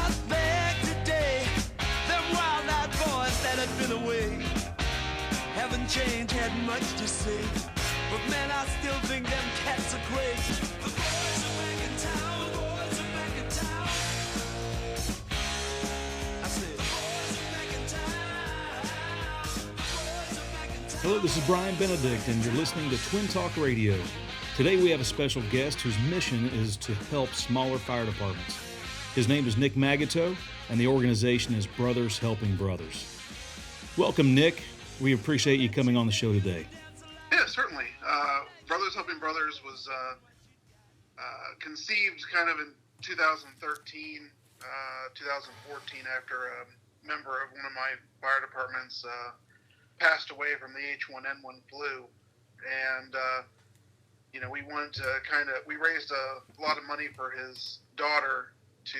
just back today. Them wild-eyed boys that had been away haven't changed, had much to say. But man, I still think them cats are crazy. The boys are back in town, the boys are back in town. I said, the boys are back in town. The boys are back in town. Hello, this is Brian Benedict, and you're listening to Twin Talk Radio. Today we have a special guest whose mission is to help smaller fire departments. His name is Nick Magoteaux, and the organization is BrothersHelping Brothers. Welcome, Nick. We appreciate you coming on the show today. Yeah, certainly. BrothersHelping Brothers was conceived kind of in 2013, 2014, after a member of one of my fire departments passed away from the H1N1 flu. And, we wanted to we raised a lot of money for his daughter to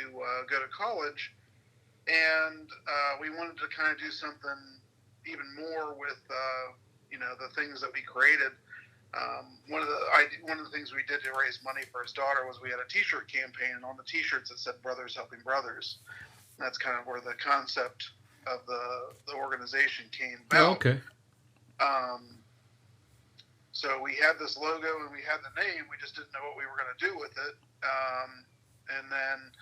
go to college. And we wanted to kind of do something even more with, the things that we created. One of the things we did to raise money for his daughter was we had a T-shirt campaign, and on the T-shirts it said "Brothers Helping Brothers." And that's kind of where the concept of the organization came about. Oh, okay. So we had this logo and we had the name. We just didn't know what we were going to do with it. And then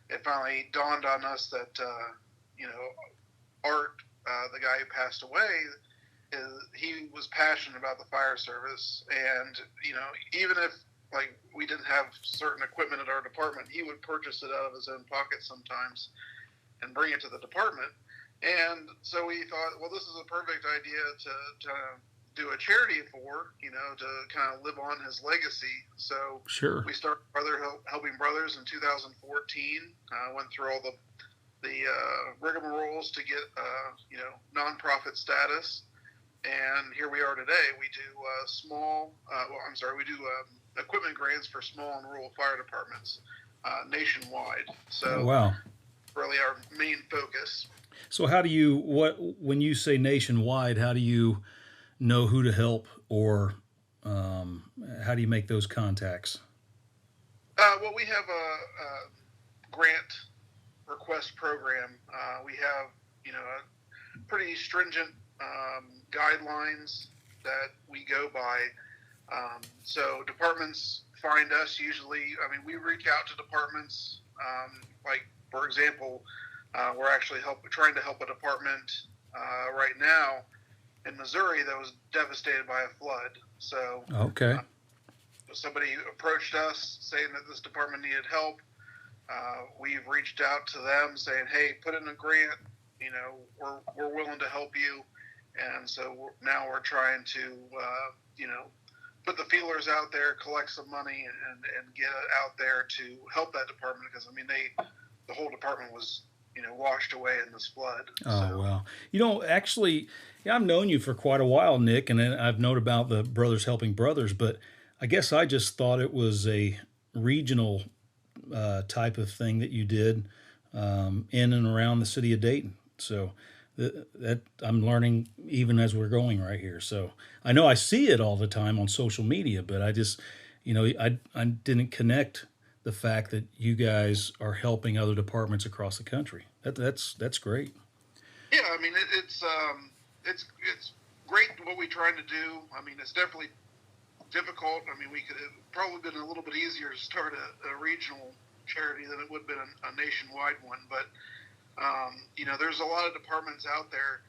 it finally dawned on us that Art, the guy who passed away, he was passionate about the fire service, and even if we didn't have certain equipment at our department, he would purchase it out of his own pocket sometimes and bring it to the department. And so we thought, well, this is a perfect idea to do a charity for, to kind of live on his legacy. So Sure. We started BrothersHelping Brothers in 2014. Went through all the rigmaroles to get nonprofit status. And here we are today. We do we do equipment grants for small and rural fire departments nationwide. So, Oh, wow. Really our main focus. So when you say nationwide, how do you know who to help, or how do you make those contacts? Well, we have a grant request program. We have, a pretty stringent guidelines that we go by. So departments find us usually. We reach out to departments. For example, we're actually trying to help a department right now in Missouri that was devastated by a flood. So Okay. Somebody approached us saying that this department needed help. We've reached out to them saying, hey, put in a grant. We're willing to help you. And so now we're trying to, put the feelers out there, collect some money, and get it out there to help that department, because, the whole department was, washed away in this flood. Oh, wow. Actually, I've known you for quite a while, Nick, and I've known about the Brothers Helping Brothers, but I guess I just thought it was a regional type of thing that you did in and around the city of Dayton. So that I'm learning even as we're going right here. So I know I see it all the time on social media, but I just, I didn't connect the fact that you guys are helping other departments across the country. That's great. Yeah, it's great what we're trying to do. It's definitely difficult. We could have probably been a little bit easier to start a regional charity than it would have been a nationwide one. But, there's a lot of departments out there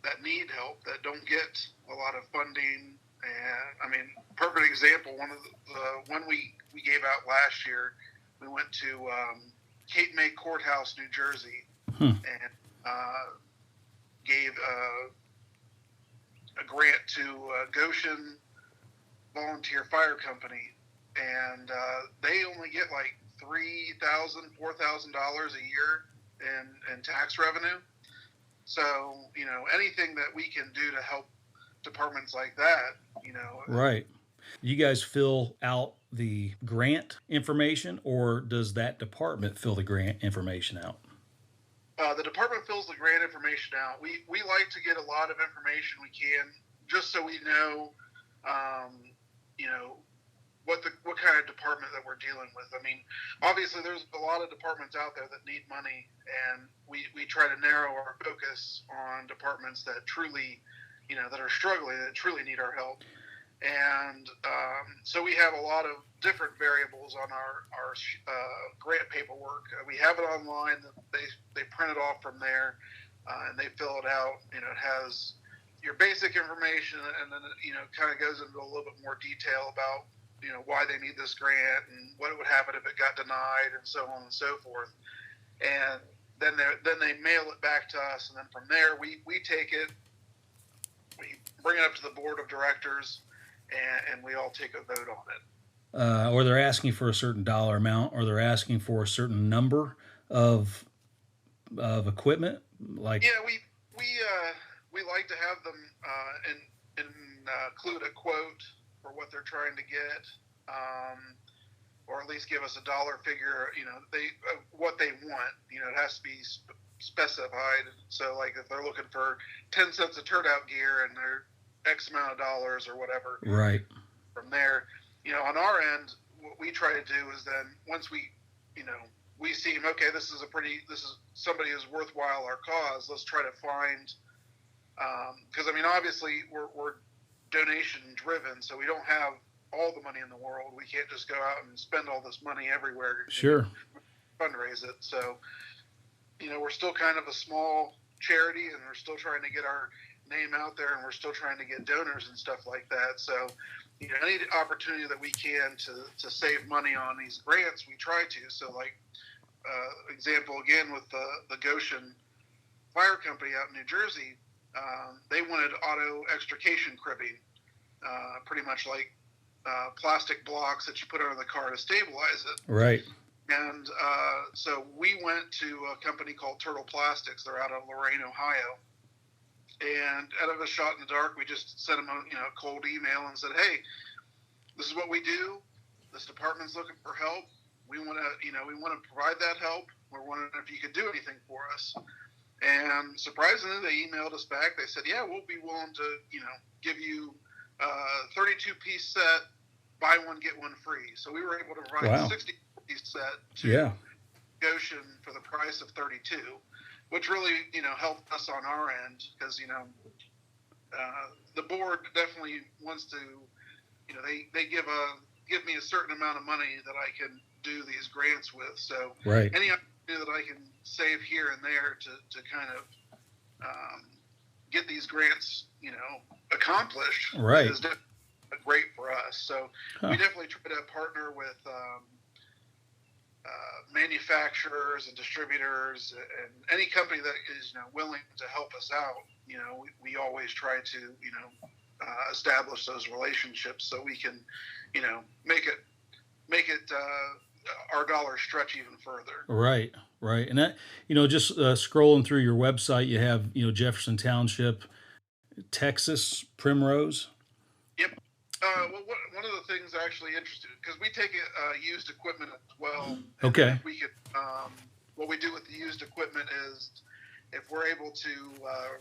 that need help, that don't get a lot of funding. And, perfect example, one we gave out last year, we went to Cape May Courthouse, New Jersey, and gave a grant to Goshen Volunteer Fire Company, and they only get $3,000, $4,000 a year in tax revenue. So anything that we can do to help departments like that, Right. You guys fill out the grant information, or does that department fill the grant information out? The department fills the grant information out. We like to get a lot of information we can, just so we know, what kind of department that we're dealing with. I mean, obviously there's a lot of departments out there that need money, and we try to narrow our focus on departments that truly, that are struggling, that truly need our help. And so we have a lot of different variables on our grant paperwork. We have it online. They print it off from there, and they fill it out. It has your basic information, and then kind of goes into a little bit more detail about why they need this grant and what would happen if it got denied, and so on and so forth. And then they mail it back to us, and then from there we take it, we bring it up to the board of directors, and we all take a vote on it. Or they're asking for a certain dollar amount, or they're asking for a certain number of equipment. Like, yeah, we like to have them include a quote for what they're trying to get, or at least give us a dollar figure. What they want. It has to be specified. So, like, if they're looking for 10 sets of turnout gear and they're X amount of dollars or whatever. Right. From there, on our end, what we try to do is then once we see, okay, this is somebody who's worthwhile our cause. Let's try to find, because obviously we're donation driven, so we don't have all the money in the world. We can't just go out and spend all this money everywhere. Sure. Fundraise it. So, we're still kind of a small charity, and we're still trying to get our name out there, and we're still trying to get donors and stuff like that. So, any opportunity that we can to save money on these grants, we try to. So, like, example again with the Goshen Fire Company out in New Jersey, they wanted auto extrication cribbing, pretty much like plastic blocks that you put under the car to stabilize it. Right. And so we went to a company called Turtle Plastics. They're out of Lorain, Ohio. And out of a shot in the dark, we just sent them a cold email and said, hey, this is what we do. This department's looking for help. We want to provide that help. We're wondering if you could do anything for us. And surprisingly, they emailed us back. They said, yeah, we'll be willing to, give you a 32-piece set, buy one, get one free. So we were able to provide a 60-piece set to Goshen for the price of 32, which really, helped us on our end because, the board definitely wants to, they give me a certain amount of money that I can do these grants with. So any opportunity that I can save here and there to kind of get these grants, accomplished is definitely great for us. So we definitely try to partner with manufacturers and distributors and any company that is willing to help us out. We always try to establish those relationships so we can make it our dollars stretch even further. Right. And that, just scrolling through your website, you have Jefferson Township, Texas, Primrose. Yep. Well, one of the things actually interesting, because we take used equipment as well. Okay. We could, what we do with the used equipment is if we're able to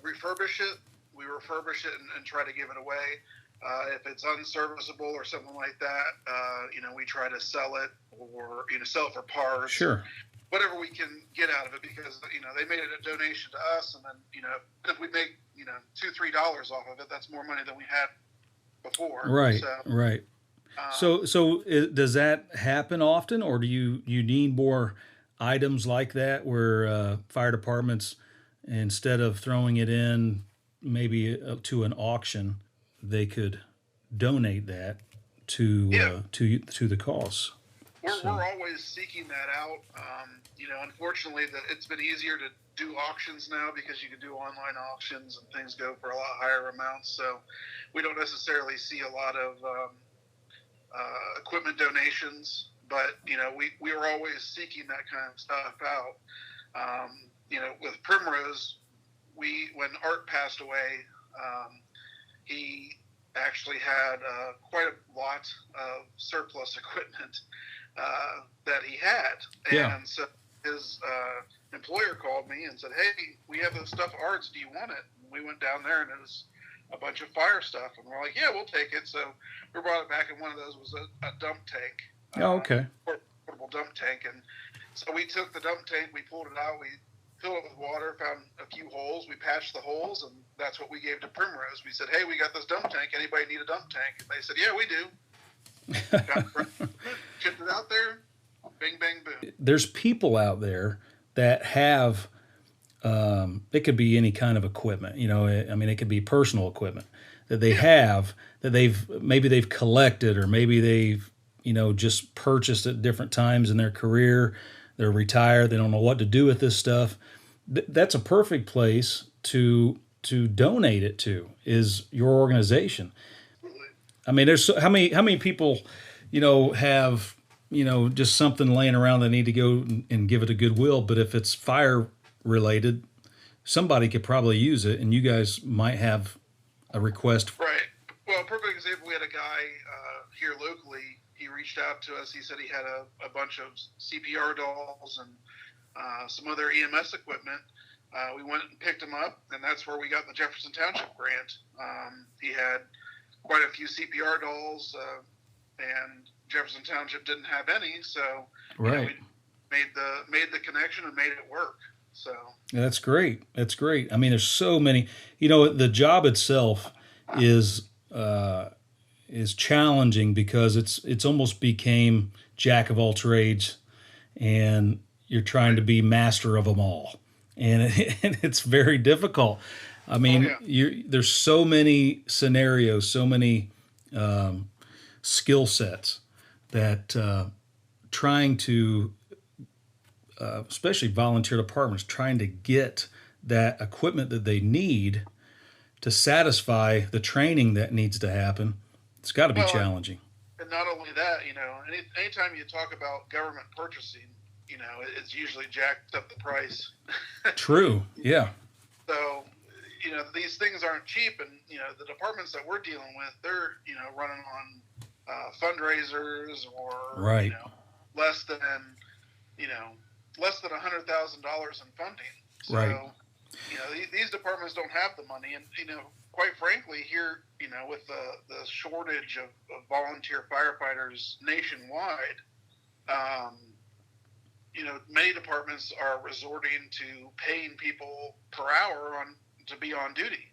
refurbish it, we refurbish it and try to give it away. If it's unserviceable or something like that, we try to sell it or, sell it for parts. Sure. Whatever we can get out of it, because, they made it a donation to us. And then, if we make, $2-3 off of it, that's more money than we had before. Right. So, right. So does that happen often, or do you need more items like that where fire departments, instead of throwing it in maybe to an auction, they could donate that to the cause? We're always seeking that out. Unfortunately, it's been easier to do auctions now because you can do online auctions and things go for a lot higher amounts. So we don't necessarily see a lot of equipment donations, but we are always seeking that kind of stuff out. With Primrose, when Art passed away, he actually had quite a lot of surplus equipment that he had. And so his employer called me and said, hey, we have this stuff, Arts, do you want it? And we went down there, and it was a bunch of fire stuff. And we're like, yeah, we'll take it. So we brought it back, and one of those was a dump tank. Oh, okay. Portable dump tank. And so we took the dump tank, we pulled it out, we filled it with water, found a few holes, we patched the holes, and that's what we gave to Primrose. We said, hey, we got this dump tank. Anybody need a dump tank? And they said, yeah, we do. Shipped it out there. Bing, bang, boom. There's people out there that have, it could be any kind of equipment, I mean, it could be personal equipment that they have, that they've collected, or maybe they've, just purchased at different times in their career. They're retired. They don't know what to do with this stuff. That's a perfect place to donate it to, is your organization. I mean, there's how many people, have, just something laying around they need to go and give it a Goodwill. But if it's fire related, somebody could probably use it, and you guys might have a request. Right. Well, perfect example. We had a guy here locally. He reached out to us. He said he had a bunch of CPR dolls and some other EMS equipment. We went and picked him up, and that's where we got the Jefferson Township grant. He had quite a few CPR dolls, and Jefferson Township didn't have any, so right. We made the connection and made it work. So that's great. That's great. I mean, there's so many. The job itself is challenging, because it's almost became jack of all trades, and you're trying to be master of them all, and it's very difficult. I mean, there's so many scenarios, so many skill sets that trying to, especially volunteer departments, trying to get that equipment that they need to satisfy the training that needs to happen. It's got to be challenging. And not only that, anytime you talk about government purchasing, it's usually jacked up the price. True. Yeah. So, these things aren't cheap, and the departments that we're dealing with, they're running on fundraisers, or right. less than $100,000 in funding. So, right. These departments don't have the money, and quite frankly, here with the shortage of volunteer firefighters nationwide, many departments are resorting to paying people per hour to be on duty,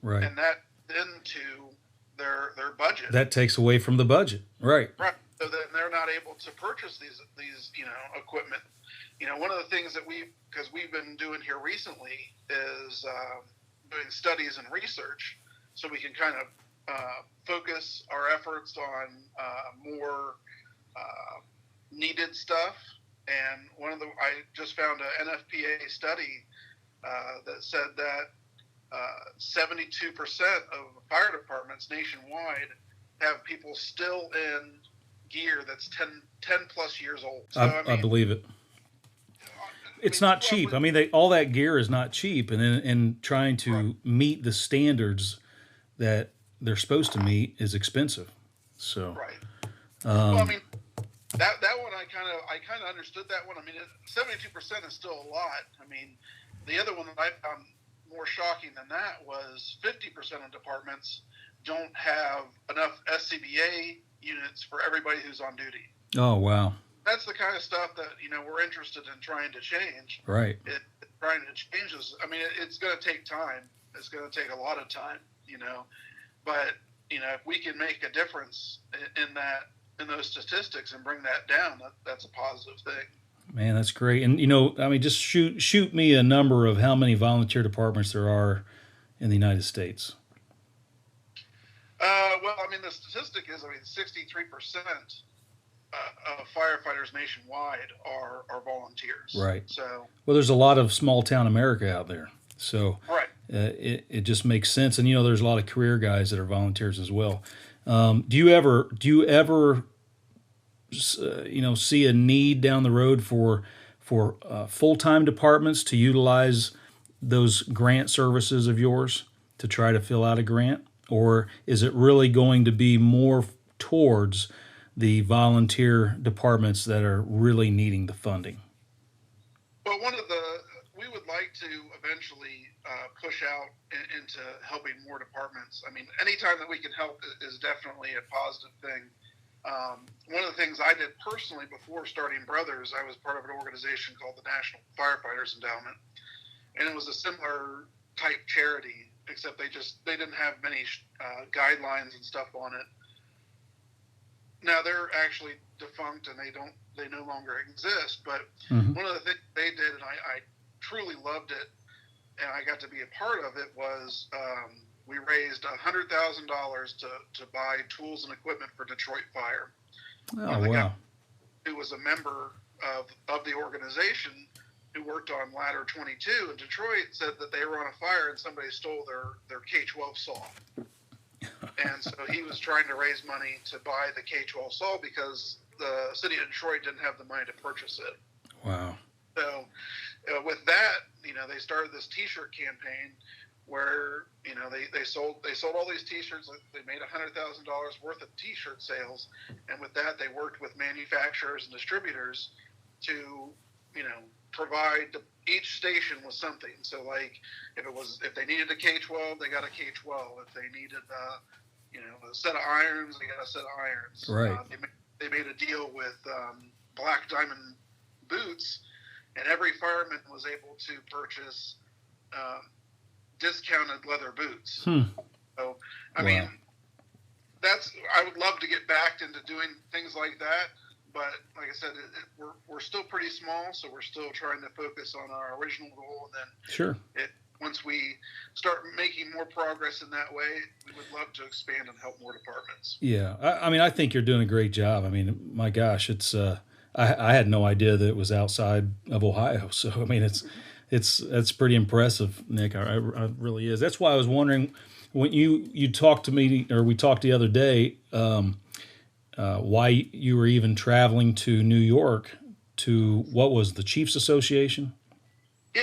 right? And that into their budget. That takes away from the budget, right? Right. So then they're not able to purchase these equipment. One of the things that because we've been doing here recently is doing studies and research, so we can kind of focus our efforts on more needed stuff. And I just found an NFPA study that said that 72% of fire departments nationwide have people still in gear that's 10 plus years old. So, I believe it. It's not cheap. I mean, all that gear is not cheap, and trying to meet the standards that they're supposed to meet is expensive. So, right. Well, I mean, that one I kind of understood that one. I mean, 72% is still a lot. I mean, the other one that I found more shocking than that was 50% of departments don't have enough SCBA units for everybody who's on duty. Oh, wow. That's the kind of stuff that, we're interested in trying to change. Right. Trying to change this. I mean, it's going to take time. It's going to take a lot of time, But, if we can make a difference in those statistics and bring that down, that's a positive thing. Man, that's great. And, I mean, just shoot me a number of how many volunteer departments there are in the United States. Well, I mean, the statistic is, 63% of firefighters nationwide are volunteers. Right. So, well, there's a lot of small town America out there. So right. It just makes sense. And, there's a lot of career guys that are volunteers as well. Do you ever see a need down the road for full-time departments to utilize those grant services of yours to try to fill out a grant? Or is it really going to be more towards the volunteer departments that are really needing the funding? Well, we would like to eventually push out into helping more departments. I mean, anytime that we can help is definitely a positive thing. One of the things I did personally before starting Brothers, I was part of an organization called the National Firefighters Endowment, and it was a similar type charity, except they didn't have many guidelines and stuff on it. Now they're actually defunct and they no longer exist. But one of the things they did, and I truly loved it, and I got to be a part of it, was we raised $100,000 to buy tools and equipment for Detroit Fire. Oh, wow. Who was a member of the organization who worked on Ladder 22 in Detroit said that they were on a fire and somebody stole their K-12 saw. And so he was trying to raise money to buy the K-12 saw because the city of Detroit didn't have the money to purchase it. Wow. So with that, they started this T-shirt campaign where, they sold all these T-shirts. They made $100,000 worth of T-shirt sales. And with that, they worked with manufacturers and distributors to, provide each station with something. So like if they needed a K-12, they got a K-12. If they needed a set of irons, they got a set of irons. Right. They made a deal with Black Diamond boots, and every fireman was able to purchase discounted leather boots. So I mean, I would love to get back into doing things like that. But like I said, we're still pretty small, so we're still trying to focus on our original goal. And then once we start making more progress in that way, we would love to expand and help more departments. Yeah, I mean, I think you're doing a great job. I mean, my gosh, it's I had no idea that it was outside of Ohio. So I mean, it's pretty impressive, Nick. I really is. That's why I was wondering when you talked to me, or we talked the other day. Why you were even traveling to New York to, what was the Chiefs Association? Yeah,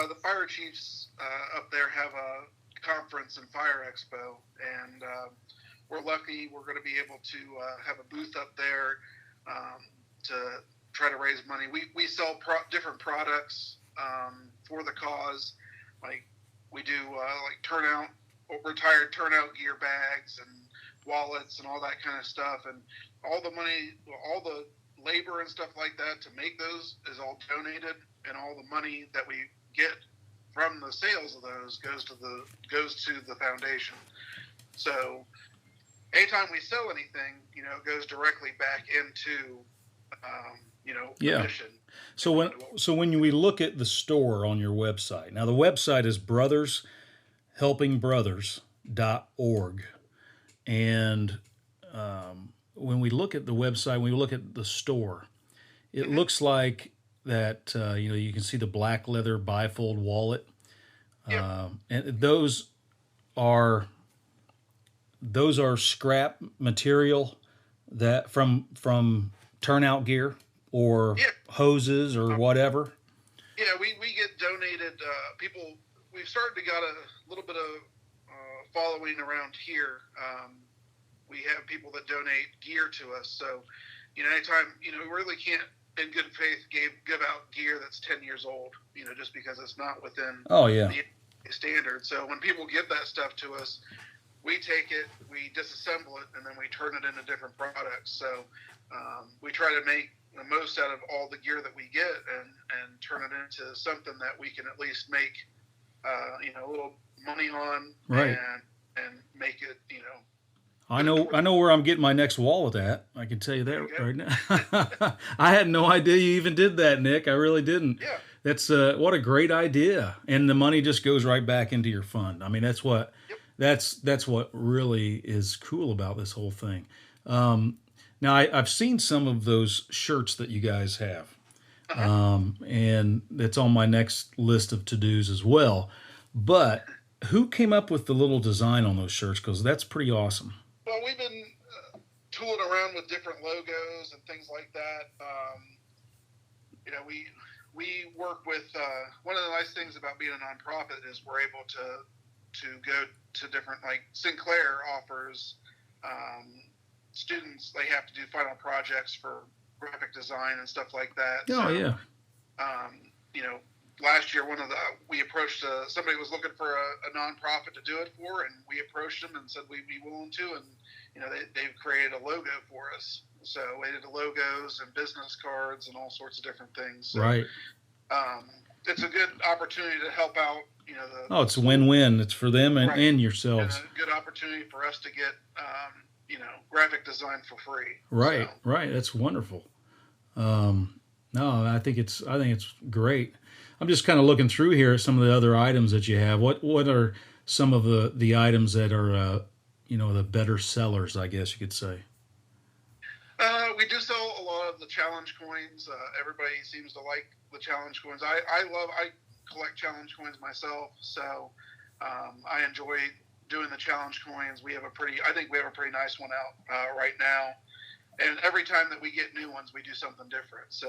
the fire chiefs up there have a conference and fire expo, and we're lucky we're going to be able to have a booth up there to try to raise money. We sell different products for the cause. Like we do retired turnout gear bags and wallets and all that kind of stuff, and all the money, all the labor and stuff like that to make those is all donated, and all the money that we get from the sales of those goes to the foundation. So anytime we sell anything, it goes directly back into the mission. So when we look at the store on your website, now the website is BrothersHelpingBrothers.org. And when we look at the website, when we look at the store, it looks like that, you can see the black leather bifold wallet. And those are scrap material that from turnout gear or hoses or whatever. Yeah, we get donated. We've started to got a little bit of following around here. We have people that donate gear to us. So, anytime, we really can't, in good faith, give out gear that's 10 years old, just because it's not within the standard. So when people give that stuff to us, we take it, we disassemble it, and then we turn it into different products. So we try to make the most out of all the gear that we get and turn it into something that we can at least make, a little money on, right, and make it, I know where I'm getting my next wallet at. I can tell you that right now. I had no idea you even did that, Nick. I really didn't. Yeah. That's what a great idea. And the money just goes right back into your fund. I mean, that's what that's what really is cool about this whole thing. Now I've seen some of those shirts that you guys have. And it's on my next list of to-dos as well. But who came up with the little design on those shirts? Because that's pretty awesome. Well, we've been tooling around with different logos and things like that. We work with, one of the nice things about being a nonprofit is we're able to go to different, like Sinclair offers students, they have to do final projects for graphic design and stuff like that. Oh, so, yeah. last year, we approached somebody was looking for a nonprofit to do it for, and we approached them and said we'd be willing to, and they've created a logo for us. So we did the logos and business cards and all sorts of different things. So, right. It's a good opportunity to help out. It's a win-win. It's for them and, right. and yourselves. And a good opportunity for us to get graphic design for free. Right, so. right. That's wonderful. No, I think it's great. I'm just kind of looking through here at some of the other items that you have. What are some of the items that are the better sellers, I guess you could say? We do sell a lot of the challenge coins. Everybody seems to like the challenge coins. I collect challenge coins myself, so I enjoy doing the challenge coins. I think we have a pretty nice one out right now. And every time that we get new ones, we do something different. So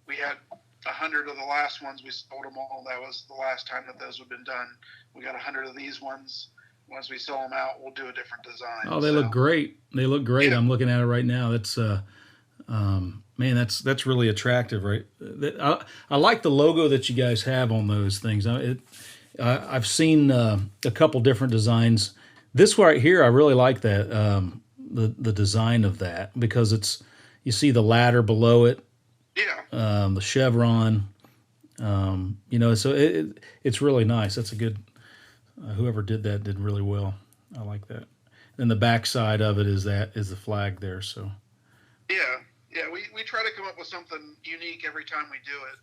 we had 100 of the last ones. We sold them all. That was the last time that those have been done. We got 100 of these ones. Once we sell them out, we'll do a different design. Oh, they look great. They look great. Yeah. I'm looking at it right now. That's man, that's really attractive, right? I like the logo that you guys have on those things. I've seen a couple different designs. This right here, I really like that. The design of that, because you see the ladder below it. Yeah. The chevron. So it's really nice. That's a good. Whoever did that did really well. I like that. And the back side of it is the flag there. So. Yeah. We try to come up with something unique every time we do it.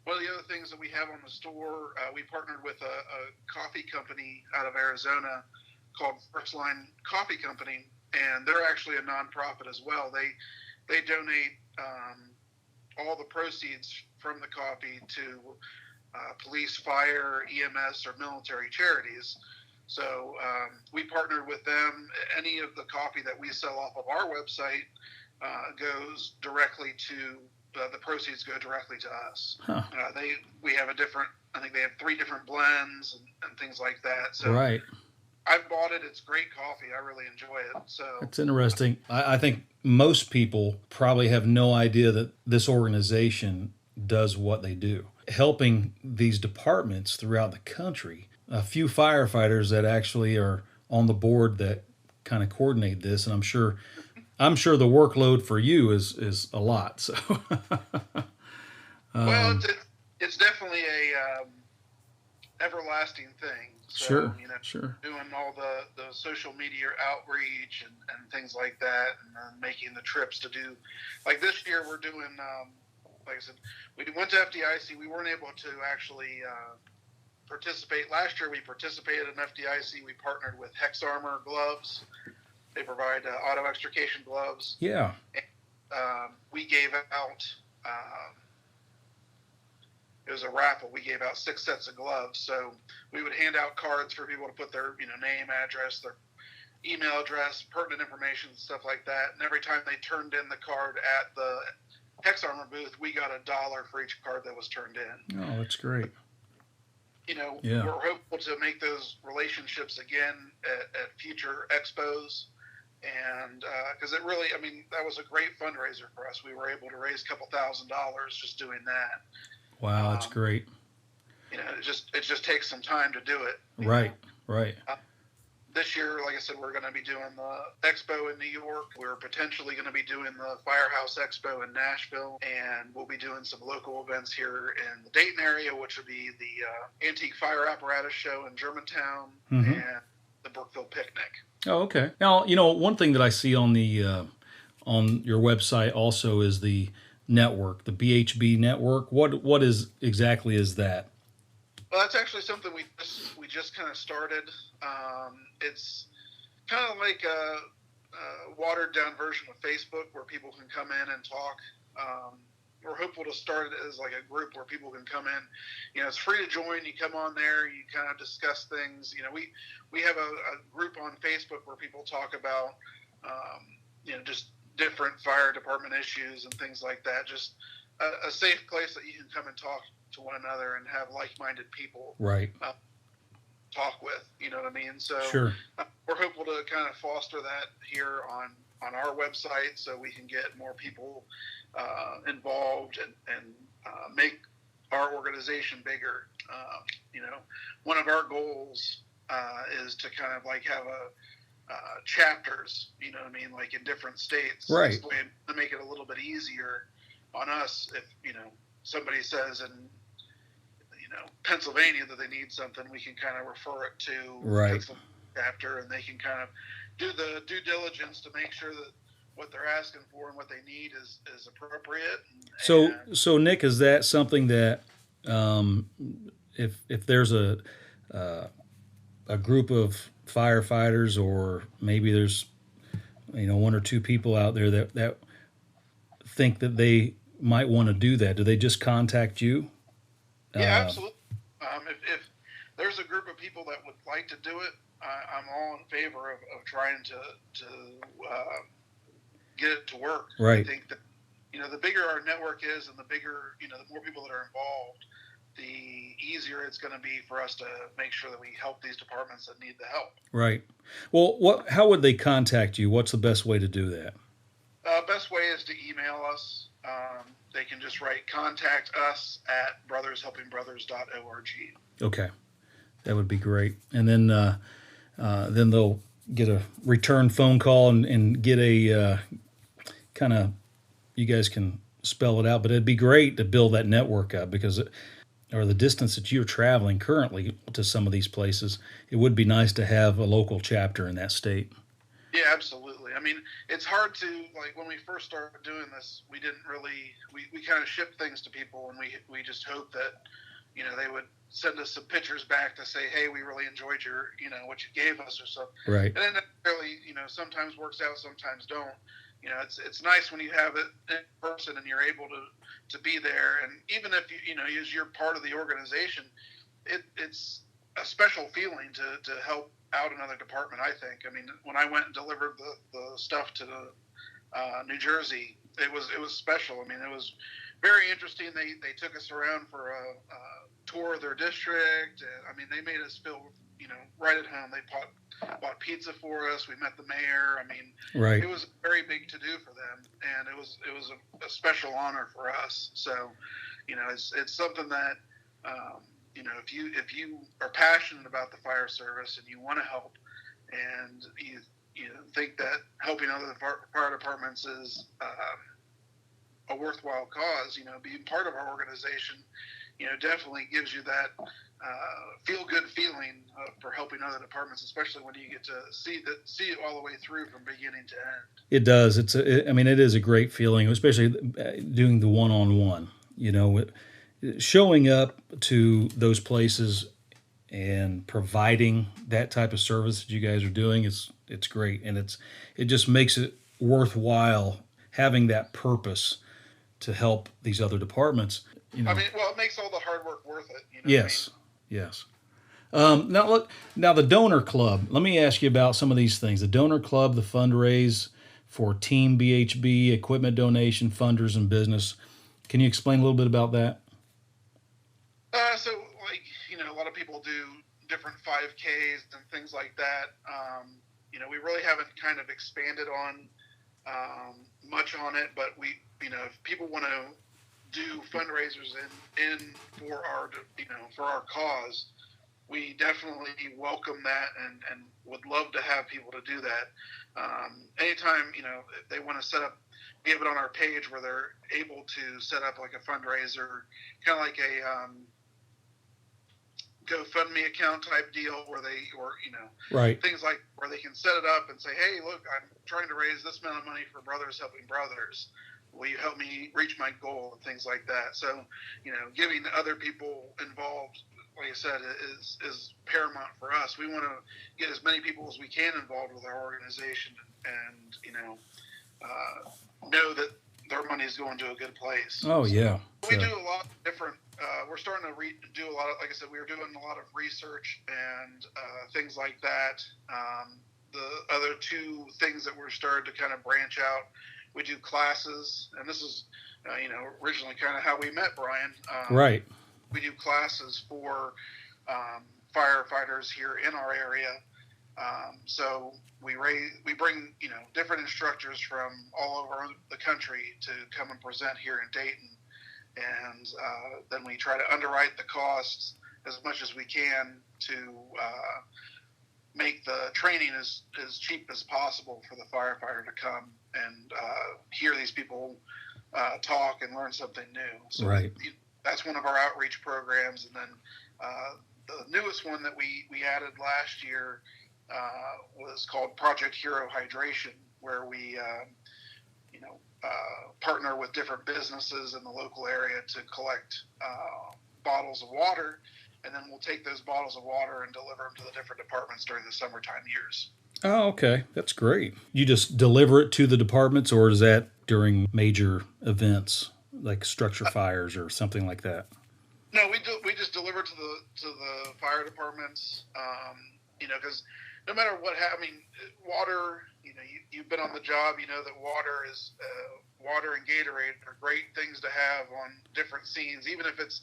One of the other things that we have on the store, we partnered with a coffee company out of Arizona called First Line Coffee Company, and they're actually a nonprofit as well. They donate all the proceeds from the coffee to police, fire, EMS, or military charities. So we partnered with them. Any of the coffee that we sell off of our website goes directly to the proceeds go directly to us. Huh. We have I think they have 3 different blends and things like that. So right. I've bought it. It's great coffee. I really enjoy it. So it's interesting. I think most people probably have no idea that this organization does what they do, helping these departments throughout the country. A few firefighters that actually are on the board that kind of coordinate this, and I'm sure the workload for you is a lot. So, well, it's definitely a everlasting thing. So, sure, sure. Doing all the social media outreach and things like that, and then making the trips to do, like this year we're doing. Like I said, we went to FDIC. We weren't able to actually participate. Last year we participated in FDIC. We partnered with Hex Armor gloves. They provide auto extrication gloves. Yeah. And, we gave out, it was a raffle. We gave out 6 sets of gloves. So we would hand out cards for people to put their name, address, their email address, pertinent information, stuff like that. And every time they turned in the card at the Hex Armor booth, we got $1 for each card that was turned in. Oh, that's great. We're hopeful to make those relationships again at future expos. And because it really, that was a great fundraiser for us. We were able to raise a couple $1,000 just doing that. Wow, that's great. It just takes some time to do it. Right. This year, like I said, we're going to be doing the expo in New York. We're potentially going to be doing the Firehouse Expo in Nashville, and we'll be doing some local events here in the Dayton area, which would be the Antique Fire Apparatus Show in Germantown and the Brookville Picnic. Oh, okay. Now, one thing that I see on the on your website also is the network, the BHB Network. What exactly is that? Well, that's actually something we just kind of started. It's kind of like a watered down version of Facebook where people can come in and talk. We're hopeful to start it as like a group where people can come in. It's free to join. You come on there, you kind of discuss things. We have a group on Facebook where people talk about, just different fire department issues and things like that. Just a safe place that you can come and talk to one another and have like-minded people talk with, you know what I mean? So sure. We're hopeful to kind of foster that here on our website so we can get more people involved and make our organization bigger. You know, one of our goals is to kind of like have a chapters, you know what I mean, like in different states. Right. This way to make it a little bit easier on us if, you know, somebody says in, you know, Pennsylvania that they need something, we can kind of refer it to Right. Pennsylvania chapter, and they can kind of do the due diligence to make sure that what they're asking for and what they need is appropriate. So Nick, is that something that if there's a group of firefighters, or maybe there's, you know, one or two people out there that think that they might want to do that, do they just contact you? Yeah, absolutely. If there's a group of people that would like to do it, I'm all in favor of trying to get it to work. Right. I think that, you know, the bigger our network is and the bigger, you know, the more people that are involved, the easier it's going to be for us to make sure that we help these departments that need the help. Right. Well, how would they contact you? What's the best way to do that? Best way is to email us. They can just write contact us at brothershelpingbrothers.org. Okay, that would be great. And then they'll get a return phone call and get a kind of, you guys can spell it out, but it'd be great to build that network up, because or the distance that you're traveling currently to some of these places, it would be nice to have a local chapter in that state. Yeah, absolutely. I mean, it's hard to, like, when we first started doing this, we didn't really, we kind of shipped things to people, and we just hoped that, you know, they would send us some pictures back to say, hey, we really enjoyed your, you know, what you gave us or something. Right. And then that really, you know, sometimes works out, sometimes don't. You know, it's nice when you have it in person and you're able to be there. And even if, you know, as you're part of the organization, it's a special feeling to help out another department, I think. I mean, when I went and delivered the stuff to New Jersey, it was special. I mean, it was very interesting. They took us around for a tour of their district. And, I mean, they made us feel, you know, right at home. They bought pizza for us. We met the mayor. I mean, Right. It was very big to do for them, and it was a special honor for us. So, you know, it's something that, you know, if you are passionate about the fire service and you want to help, and you think that helping other fire departments is a worthwhile cause, you know, being part of our organization, you know, definitely gives you that feel-good feeling for helping other departments, especially when you get to see it all the way through from beginning to end. It does. I mean, it is a great feeling, especially doing the one-on-one. You know, showing up to those places and providing that type of service that you guys are doing it's great, and it just makes it worthwhile having that purpose to help these other departments. You know. I mean, well, it makes all the hard work worth it. You know Yes, what I mean? yes. Now look, the donor club. Let me ask you about some of these things. The donor club, the fundraise for Team BHB, equipment donation, funders, and business. Can you explain a little bit about that? So, like, you know, a lot of people do different 5Ks and things like that. You know, we really haven't kind of expanded on much on it, but we, you know, if people want to do fundraisers in for our cause, we definitely welcome that and would love to have people to do that. Anytime, you know, if they want to set up, we have it on our page where they're able to set up like a fundraiser, kind of like a GoFundMe account type deal where Right. things like where they can set it up and say, hey, look, I'm trying to raise this amount of money for Brothers Helping Brothers. Will you help me reach my goal, and things like that? So, you know, getting other people involved, like I said, is paramount for us. We want to get as many people as we can involved with our organization, and you know that their money is going to a good place. Oh yeah. We do a lot of different. We're starting to do a lot of, like I said, we were doing a lot of research and things like that. The other two things that we're starting to kind of branch out. We do classes, and this is, you know, originally kind of how we met, Brian. Right. We do classes for firefighters here in our area. So we bring, you know, different instructors from all over the country to come and present here in Dayton. and then we try to underwrite the costs as much as we can to make the training as cheap as possible for the firefighter to come and hear these people talk and learn something new. So right. That's one of our outreach programs. And then the newest one that we added last year was called Project Hero Hydration, where we partner with different businesses in the local area to collect bottles of water, and then we'll take those bottles of water and deliver them to the different departments during the summertime years. Oh, okay. That's great. You just deliver it to the departments, or is that during major events like structure fires or something like that? No, we just deliver to the fire departments. Because no matter what happens, water. You've been on the job. You know that water and Gatorade are great things to have on different scenes, even if it's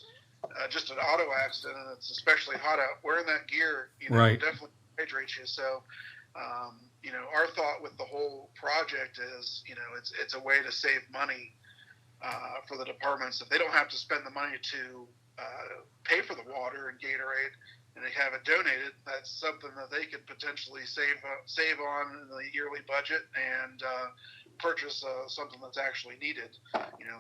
just an auto accident and it's especially hot out. Wearing that gear, right, definitely hydrates you. So, our thought with the whole project is, it's a way to save money for the departments if they don't have to spend the money to pay for the water and Gatorade, and they have it donated. That's something that they could potentially save on in the yearly budget and purchase something that's actually needed,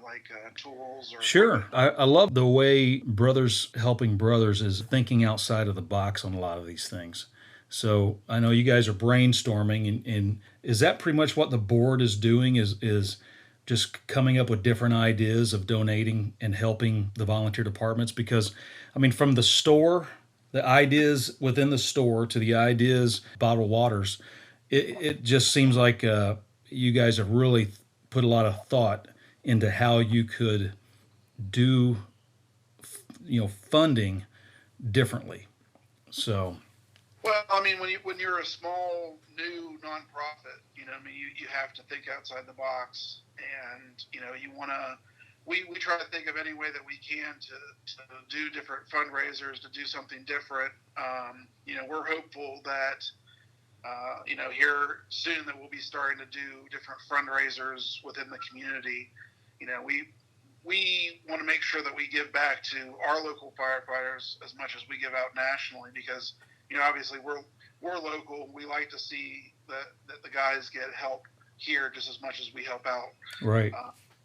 like tools or. Sure. I love the way Brothers Helping Brothers is thinking outside of the box on a lot of these things. So I know you guys are brainstorming, and is that pretty much what the board is doing, is just coming up with different ideas of donating and helping the volunteer departments? Because, from the store, the ideas within the store to the ideas, bottled waters, it just seems like you guys have really put a lot of thought into how you could do, funding differently. So. Well, when you're a small, new nonprofit, you have to think outside the box, and, you want to. We try to think of any way that we can to do different fundraisers, to do something different. We're hopeful that, here soon that we'll be starting to do different fundraisers within the community. We want to make sure that we give back to our local firefighters as much as we give out nationally, because, obviously we're local. We like to see that the guys get help here just as much as we help out. Right.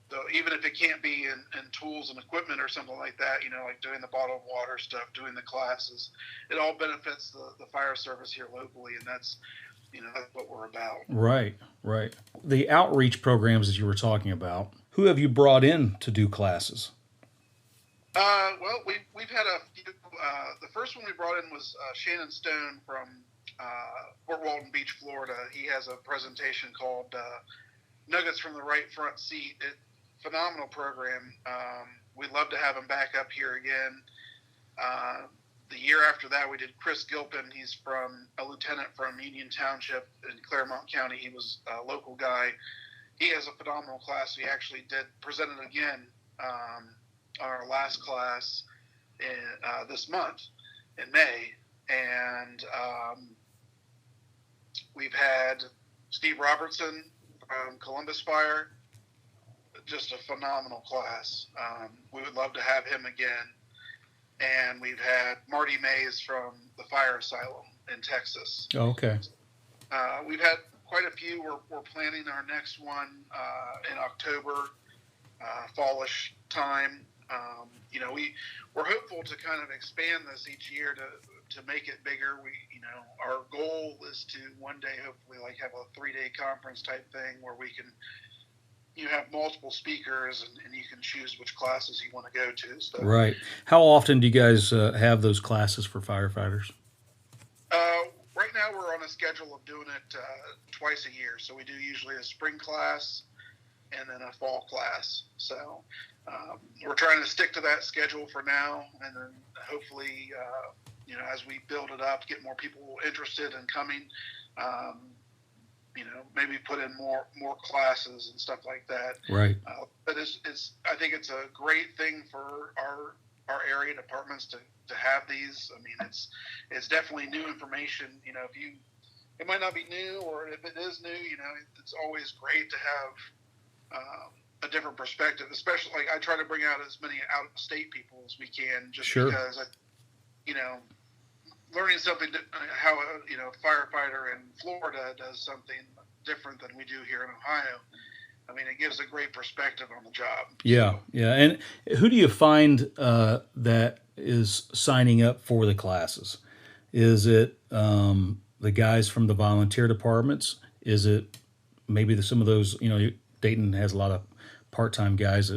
So even if it can't be in tools and equipment or something like that, like doing the bottled water stuff, doing the classes, it all benefits the fire service here locally, and that's what we're about. Right. The outreach programs that you were talking about, who have you brought in to do classes? Well, we've had a few. The first one we brought in was Shannon Stone from Fort Walton Beach, Florida. He has a presentation called Nuggets from the Right Front Seat. Phenomenal program. We'd love to have him back up here again. The year after that, we did Chris Gilpin. He's a lieutenant from Union Township in Claremont County. He was a local guy. He has a phenomenal class. He actually presented again on our last class this month in May. And we've had Steve Robertson from Columbus Fire. Just a phenomenal class. We would love to have him again. And we've had Marty Mays from the Fire Asylum in Texas. Oh, okay. We've had quite a few. We're planning our next one in October, fallish time. We're hopeful to kind of expand this each year to make it bigger. Our goal is to one day hopefully have a 3-day conference type thing where we can. You have multiple speakers, and you can choose which classes you want to go to. So. Right. How often do you guys have those classes for firefighters? Right now we're on a schedule of doing it twice a year. So we do usually a spring class and then a fall class. So we're trying to stick to that schedule for now, and then hopefully, as we build it up, get more people interested in coming. Maybe put in more classes and stuff like that. Right. But I think it's a great thing for our area departments to have these. It's definitely new information. It might not be new, or if it is new, it's always great to have a different perspective. Especially, like, I try to bring out as many out-of-state people as we can, just Sure. because, learning something, how a firefighter in Florida does something different than we do here in Ohio. I mean, it gives a great perspective on the job. Yeah, yeah. And who do you find that is signing up for the classes? Is it the guys from the volunteer departments? Is it maybe some of those, Dayton has a lot of part-time guys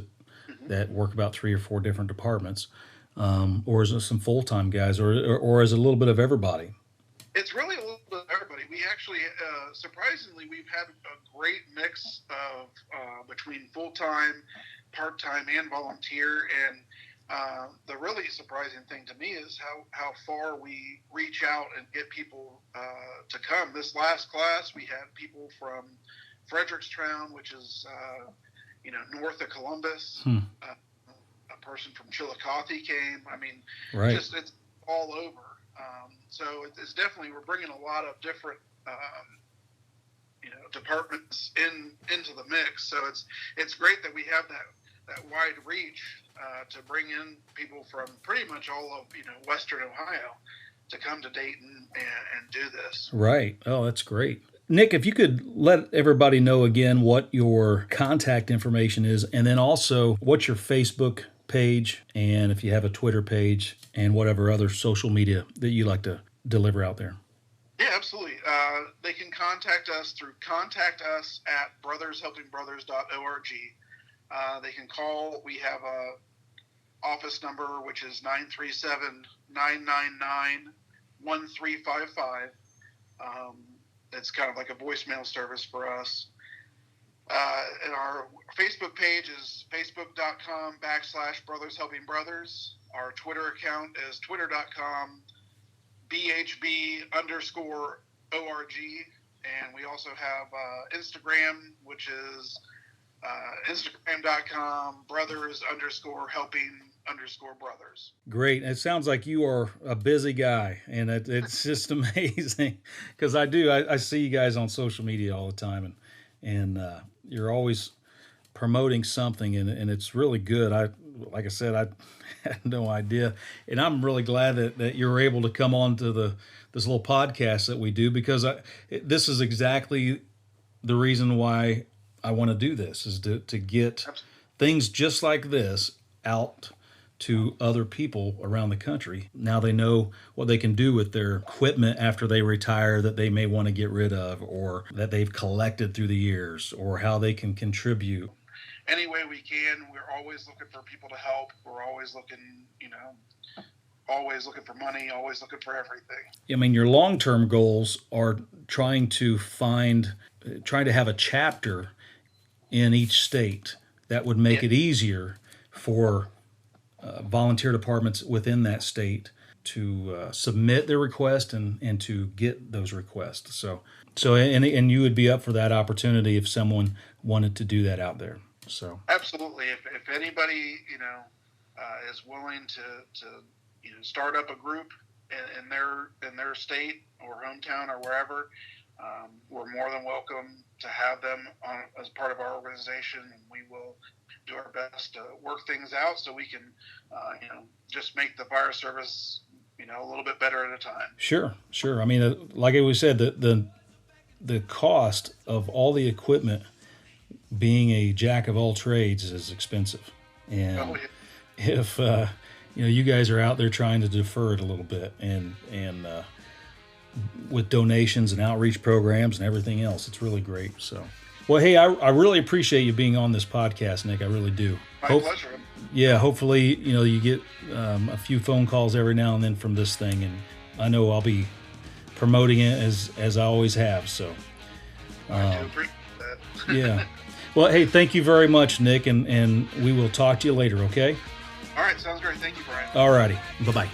that work about 3 or 4 different departments. Or is it some full-time guys, or is it a little bit of everybody? It's really a little bit of everybody. We actually, surprisingly, we've had a great mix of between full-time, part-time, and volunteer. And the really surprising thing to me is how far we reach out and get people to come. This last class, we had people from Frederickstown, which is north of Columbus. A person from Chillicothe came. I mean, right. It's all over. So it's definitely, we're bringing a lot of different, departments into the mix. So it's great that we have that wide reach to bring in people from pretty much all of Western Ohio to come to Dayton and do this. Right. Oh, that's great. Nick, if you could let everybody know again what your contact information is, and then also what's your Facebook page, and if you have a Twitter page, and whatever other social media that you like to deliver out there. Yeah, absolutely. They can contact us through contact@brothershelpingbrothers.org. They can call. We have a office number, which is 937-999-1355. It's kind of like a voicemail service for us. And our Facebook page is facebook.com/BrothersHelpingBrothers. Our Twitter account is twitter.com/BHB_ORG. And we also have Instagram, which is Instagram.com/brothers_helping_brothers. Great. It sounds like you are a busy guy, and it's just amazing because I see you guys on social media all the time, and you're always promoting something, and it's really good. Like I said, I had no idea, and I'm really glad that you're able to come on to this little podcast that we do, because this is exactly the reason why I want to do this, is to get things just like this out to other people around the country. Now they know what they can do with their equipment after they retire that they may want to get rid of, or that they've collected through the years, or how they can contribute. Any way we can. We're always looking for people to help. We're always looking, always looking for money, always looking for everything. I mean, your long-term goals are trying to have a chapter in each state that would make it easier for volunteer departments within that state to submit their request and to get those requests. So you would be up for that opportunity if someone wanted to do that out there. So absolutely, if anybody is willing to start up a group in their state or hometown or wherever, we're more than welcome to have them on as part of our organization, and we will do our best to work things out so we can just make the fire service a little bit better at a time. Sure. I mean, like we said, the cost of all the equipment, being a jack of all trades, is expensive, and if you guys are out there trying to defer it a little bit, and with donations and outreach programs and everything else, it's really great. So, well, hey, I really appreciate you being on this podcast, Nick. I really do. My pleasure. Yeah, hopefully you get a few phone calls every now and then from this thing, and I know I'll be promoting it as I always have. So, I do appreciate that. Yeah. Well, hey, thank you very much, Nick, and we will talk to you later, okay? All right, sounds great. Thank you, Brian. All righty. Bye-bye.